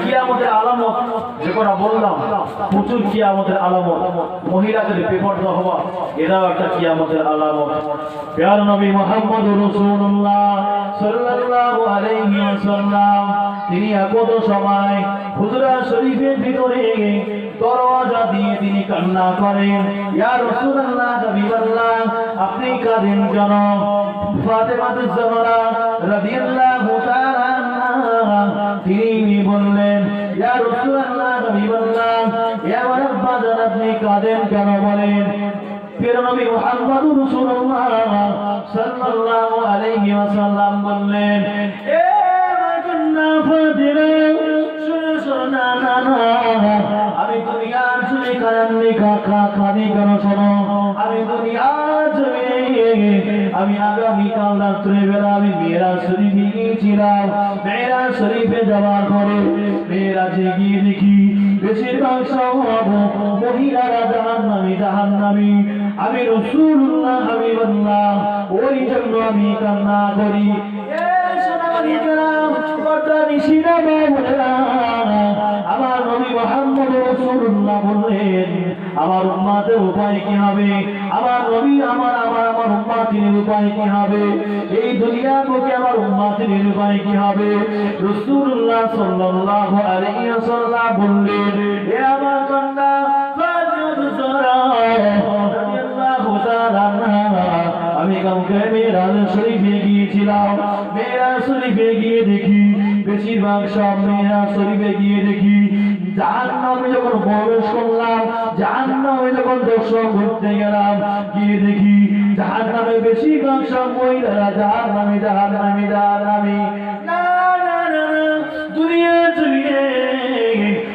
কিয়ামতের আলামত যে কথা বললাম, প্রচুর কিয়ামতের আলামত। মহিলাদের বেপরদা হওয়া এটাও একটা কিয়ামতের আলামত। প্যারা নবী মুহাম্মদুর রাসূলুল্লাহ সাল্লাল্লাহু আলাইহি ওয়াসাল্লাম তিনি একত সময় হুজরা শরীফের ভিতরে দরজা দিয়ে তিনি কান্না করেন, ইয়া রাসূলুল্লাহ হাবিবাল্লাহ আপনি কাঁদেন কেন? ফাতেমা জাহরা রাদিয়াল্লাহু তাআলা তিনি বললেন, ইয়া রাসূলুল্লাহ হাবিবাল্লাহ ইয়া রাব্বা জান আপনি কাঁদেন কেন বলেন? প্রিয় নবী মুহাম্মদুর রাসূলুল্লাহ সাল্লাল্লাহু আলাইহি ওয়াসাল্লাম বললেন, এ মাগনা ফাতিমা শোনো না আমি দুনিয়ার জুড়ে কাঁদি কেন শোনো, আমি দুনিয়ার জুড়ে আমি আগামীকাল রাত্রে বেলা আমি মেরাজ শরীফে গিয়েছিলাম। মেরাজ শরীফে যাওয়ার পরে মেরাজে গিয়ে দেখি বেশিরভাগ সব মহিলারা জাহান্নামী। আমি রাসূলুল্লাহ হাবিবাল্লাহ ওই জন্য আমি কান্না করি। আমার নবী মুহাম্মদ রাসূলুল্লাহ বললেন, আমার উম্মতের উপায় কি হবে? আমার নবী আমার উম্মতের উপায় কি হবে? এই দুনিয়ার বুকে আমার উম্মতের উপায় কি হবে? রাসূলুল্লাহ সাল্লাল্লাহু আলাইহি ওয়াসাল্লাম বললেন, হে আমার কন্যা ফাতিমা জাহরা রাদিয়াল্লাহু তাআলা আমি কালকে মেরাজ শরীফে গিয়েছিলাম। মেরাজ শরীফে গিয়ে দেখি বেশিরভাগ সব মেরাজ শরীফে গিয়ে দেখি জাহান্নামে যখন প্রবেশ করলাম, জাহান্নামে যখন দর্শন করতে গেলাম, গিয়ে দেখি জাহান্নামে বেশিরভাগ সব মহিলারা জাহান্নামী। না দুনিয়া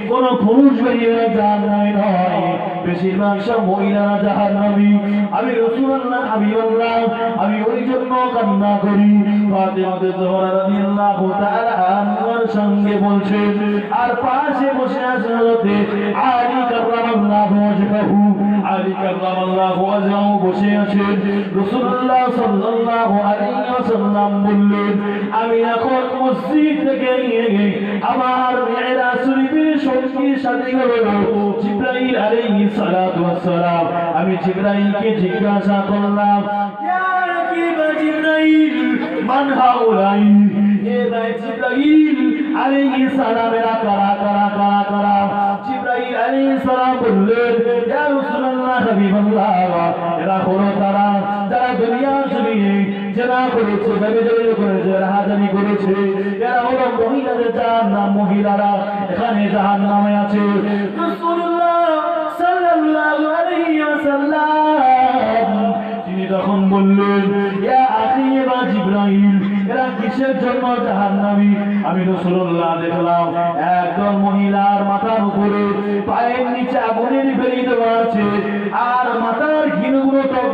কোন পুরুষ বেরিয়ে জাহান্নামী নয়, বেশিরভাগ সব মহিলারা জাহান্নামী। আমি রাসূলুল্লাহ হাবিবাল্লাহ আমি ওই জন্য কান্না করি। ফাতিমা জাহরা রাদিয়াল্লাহু তাআলা আনহার সঙ্গে বলছেন, আর পাশে বসে আছেন হযরতে আলী কাররামাল্লাহু ওয়াজহাহু। আলী কাররামাল্লাহু ওয়াজহাহু বসে আছেন। রাসূলুল্লাহ সাল্লাল্লাহু আলাইহি ওয়াসাল্লাম বললেন, আমি এখন মসজিদ থেকে নিয়ে আমার মেরাজ শরীফের সঙ্গী সাথী হলো জিবরাইল আলাইহিস সালাতু ওয়াস সালাম। আমি জিবরাইলকে জিজ্ঞাসা করলাম, ইয়া রাকিবা জিবরাইল মান হাউলাই? এ ভাই জিবরাইল আলাইহিস সালামেরা কারা? জিবরাইল আলাইহিস সালাম বললেন, ইয়া রাসূলুল্লাহ হাবিবাল্লাহ এরা হলো তারা যারা দুনিয়ার জমিনে জেনা করেছে, ব্যভিচার করেছে, রাহাজানি করেছে। এরা হলো মহিলাদের জাহান্নাম। মহিলারা এখানে জাহান্নামে আছে। রাসূলুল্লাহ সাল্লাল্লাহু আলাইহি ওয়াসাল্লাম তিনি তখন বললেন, ইয়া আখি ইয়া জিবরাইল এরা কিসের জন্য জাহান্নামী? আমি রাসূলুল্লাহ দেখলাম একদল মহিলার মাথার উপরে পায়ের নিচে আগুনের বেড়ি দেওয়া আছে, আর মাথার ঘিনুগুলো টক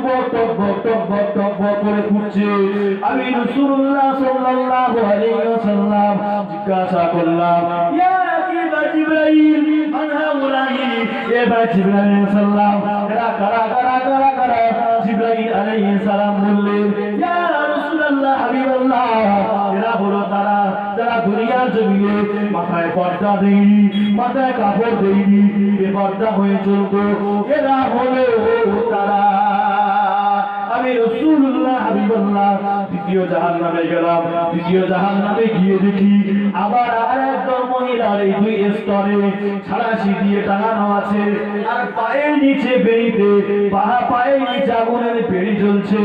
করে ফুটছে। আমি রাসূলুল্লাহ সাল্লাল্লাহু আলাইহি ওয়াসাল্লাম জিজ্ঞাসা করলাম, ইয়া রাকিবা জিবরাইল মান হাউলাই? এ ভাই জিবরাইল আলাইহিস সালাম এরা কারা? জিবরাইল আলাইহিস সালাম বললেন, ইয়া রাসূলুল্লাহ হাবিবাল্লাহ এরা হলো তারা যারা দুনিয়ার জমিনে মাথায় পর্দা দেয়নি, মাথায় কাপড় দেয়নি, বেপর্দা হয়ে চলতো। এরা হলো তারা। আমি রাসূলুল্লাহ হাবিবাল্লাহ দ্বিতীয় জাহান্নামে গেলাম। দ্বিতীয় জাহান্নামে গিয়ে দেখি আবার আরেকদল মহিলার এই দুই স্তরে ছাড়াশি দিয়ে টাঙানো আছে, আর পায়ের নিচে বেড়িতে পায়ের নিচে আগুনের বেড়ি জ্বলছে।